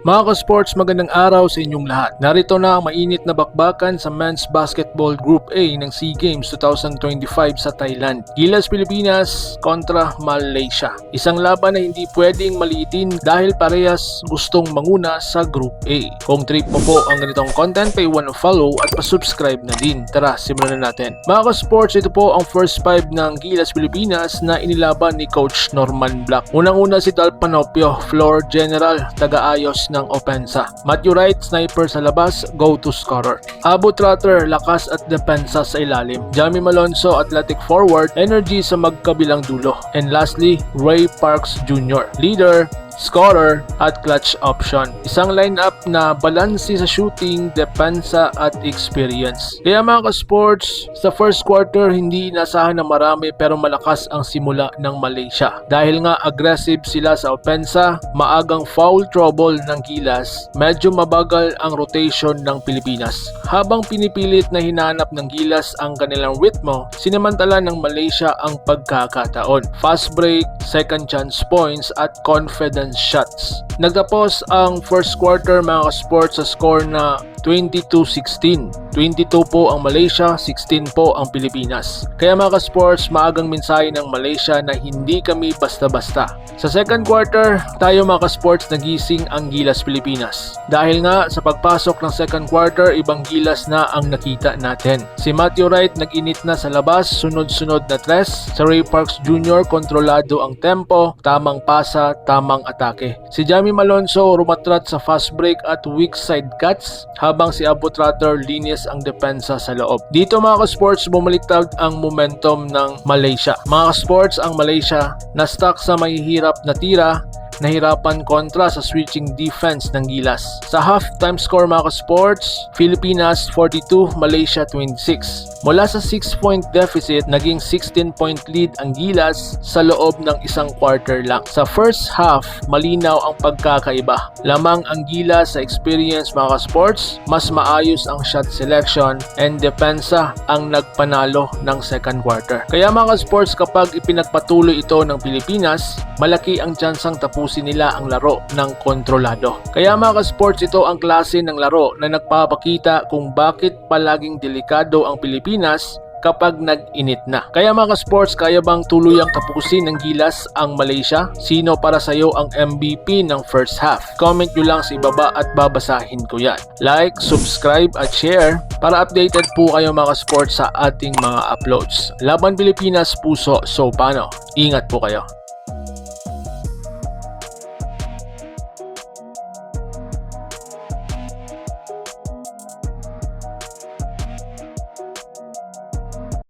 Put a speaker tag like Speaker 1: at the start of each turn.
Speaker 1: Mga ka-sports, magandang araw sa inyong lahat. Narito na ang mainit na bakbakan sa Men's Basketball Group A ng SEA Games 2025 sa Thailand. Gilas Pilipinas kontra Malaysia. Isang laban na hindi pwedeng maliitin dahil parehas gustong manguna sa Group A. Kung trip mo po ang ganitong content, paiwan ng follow at pasubscribe na din. Tara, simulan na natin. Mga ka-sports, ito po ang first five ng Gilas Pilipinas na inilaban ni Coach Norman Black. Unang-una si Dal Panopio, floor general, taga-ayos ng opensa. Matthew Wright, sniper sa labas, go-to scorer. Abu Trotter, lakas at depensa sa ilalim. Jamie Malonzo, athletic forward, energy sa magkabilang dulo. And lastly, Ray Parks Jr., leader, scorer at clutch option. Isang lineup na balanse sa shooting, depensa at experience. Kaya mga ka-sports, sa first quarter hindi inasahan na marami pero malakas ang simula ng Malaysia. Dahil nga aggressive sila sa opensa, maagang foul trouble ng Gilas, medyo mabagal ang rotation ng Pilipinas. Habang pinipilit na hinanap ng Gilas ang kanilang ritmo, sinamantala ng Malaysia ang pagkakataon. Fast break, second chance points at confidence shots. Nagtapos ang first quarter mga ka-sports sa score na 22-16. 22 po ang Malaysia, 16 po ang Pilipinas. Kaya mga ka-sports, maagang mensahe ng Malaysia na hindi kami basta-basta. Sa second quarter, tayo mga ka-sports nagising ang Gilas Pilipinas. Dahil nga sa pagpasok ng second quarter, ibang Gilas na ang nakita natin. Si Matthew Wright nag-init na sa labas, sunod-sunod na tres. Sa Ray Parks Jr., kontrolado ang tempo, tamang pasa, tamang atake. Si Jamie Malonzo rumatrat sa fast break at weak side cuts, habang si Abu Trotter linis ang depensa sa loob. Dito mga ka-sports, bumaliktad ang momentum ng Malaysia. Mga ka-sports, ang Malaysia na stuck sa mahihirap na tira, nahirapan kontra sa switching defense ng Gilas. Sa halftime score mga ka-sports, Pilipinas 42, Malaysia 26. Mula sa 6-point deficit, naging 16-point lead ang Gilas sa loob ng isang quarter lang. Sa first half, malinaw ang pagkakaiba. Lamang ang Gilas sa experience mga ka-sports, mas maayos ang shot selection and depensa ang nagpanalo ng second quarter. Kaya mga ka-sports, kapag ipinagpatuloy ito ng Pilipinas, malaki ang tsansang tapusin nila ang laro ng kontrolado. Kaya mga ka-sports, ito ang klase ng laro na nagpapakita kung bakit palaging delikado ang Pilipinas kapag nag-init na. Kaya mga ka-sports, kaya bang tuluyang tapusin ng Gilas ang Malaysia? Sino para sa iyo ang MVP ng first half? Comment nyo lang sa ibaba at babasahin ko yan. Like, subscribe at share para updated po kayo mga ka-sports sa ating mga uploads. Laban Pilipinas, puso, so paano? Ingat po kayo.